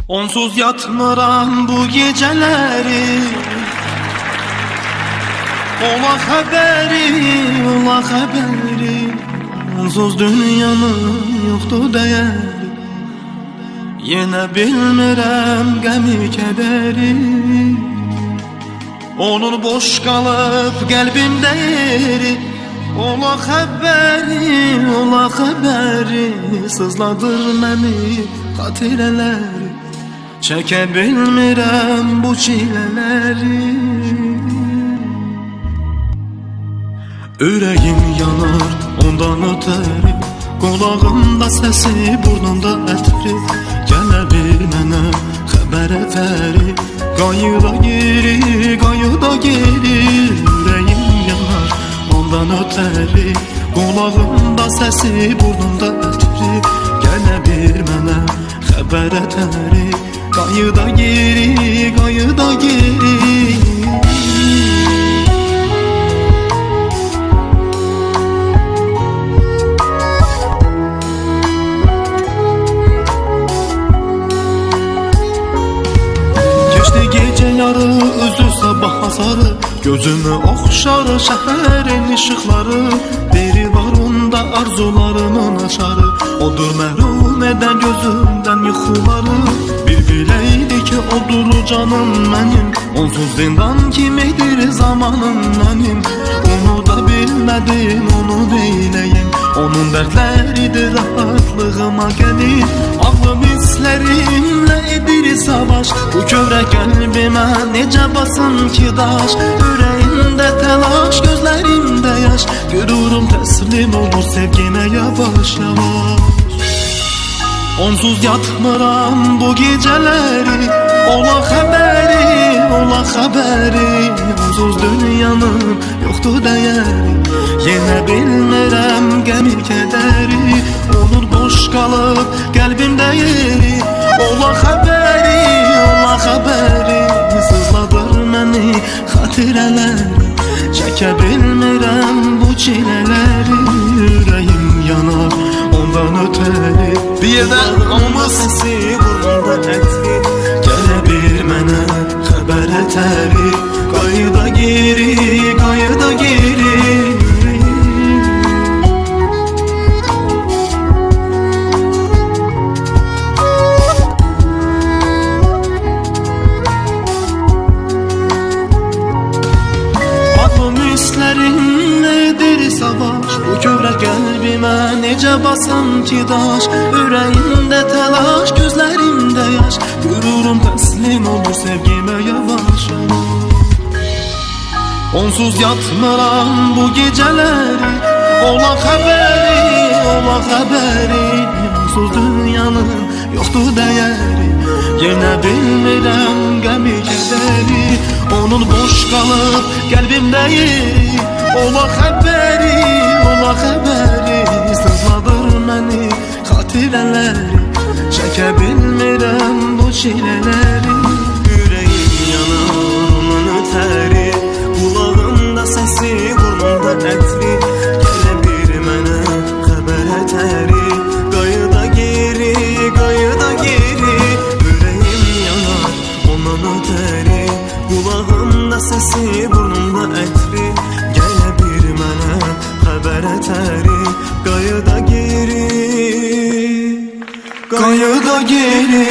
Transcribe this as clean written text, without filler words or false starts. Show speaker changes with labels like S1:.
S1: Onsuz yatmıram bu geceleri. Ola haberi, ola haberi. Onsuz dünyanın yoktu değeri. Yine bilmirəm qəmi kədəri. Onun boş qalıb qəlbimdə yeri. Ola xəbəri, ola xəbəri. Sızladır məni xatirələri. Çəkə bilmirəm bu çilələri. Ürəyim yanar ondan ötəri. Qulağımda səsi, burnumda ətri. Gələ bir mənə xəbər ətəri. Qayıda geri, qayıda geri. Ürəyim yanar ondan ötəri. Qulağımda səsi, burnumda ətri. Gələ bir mənə xəbər ətəri. Qayıda geri, qayıda geri. Gece yarı üzü sabah hasarı. Gözümü oxşar şəhərin işıqları. Biri var onda arzularımın aşarı. Odur məhrum edən gözümdən yuxuları. Bir biləydi ki odur canım mənim. Onsuz zindan kimidir zamanım mənim. Onu da bilmədim, onu neyləyim. Onun dərdləridir rahatlığıma gəlir. Ağlım hislərimlə edir savaş. Bu kövrək qəlbimə necə basın ki daş. Ürəyimdə təlaş, gözlərimdə yaş. Qürurum təslim olur sevgimə yavaş yavaş. Onsuz yatmıram bu gecələri. Ola xəbəri, ola xəbəri. Onsuz dünyanın yoxdur dəyəri. Yenə bilmirəm qəmi kədəri. Onun boş qalıb qəlbimdə yeri. Ola xəbəri, ola xəbəri. Sızladır məni xatirələri. Çəkə bilmirəm bu çilələri. Ürəyim yanar ondan ötəri. Bir də amma səsi burnumda ətri. Gələ bir mənə xəbər ətəri. Qayıda geri, qayıda geri. Nedir savaş? Bu kövrək qəlbimə necə basam ki daş. Ürəyimdə təlaş, gözlərimdə yaş. Qürurum təslim olur sevgimə yavaş yavaş. Onsuz yatmıram bu gecələri. Ola xəbəri, ola xəbəri. Onsuz dünyanın yoxdur dəyəri. Yenə bilmirəm qəmi kədəri. Onun boş qalıb qəlbimdə yeri. Ola xəbəri, ola xəbəri. Sızladır məni xatirələri. Çəkə bilmirəm bu çilələri.
S2: Ürəyim yanar onun ötəri. Qulağımda səsi, burnumda ətri. Gələ bir mənə xəbər ətəri. Qayıda geri, qayıda geri. Ürəyim yanar onun ötəri. Qulağımda səsi, burnumda ətri. Gələ bir mənə xəbər ətəri. Qayıda geri,
S1: Qayıda geri.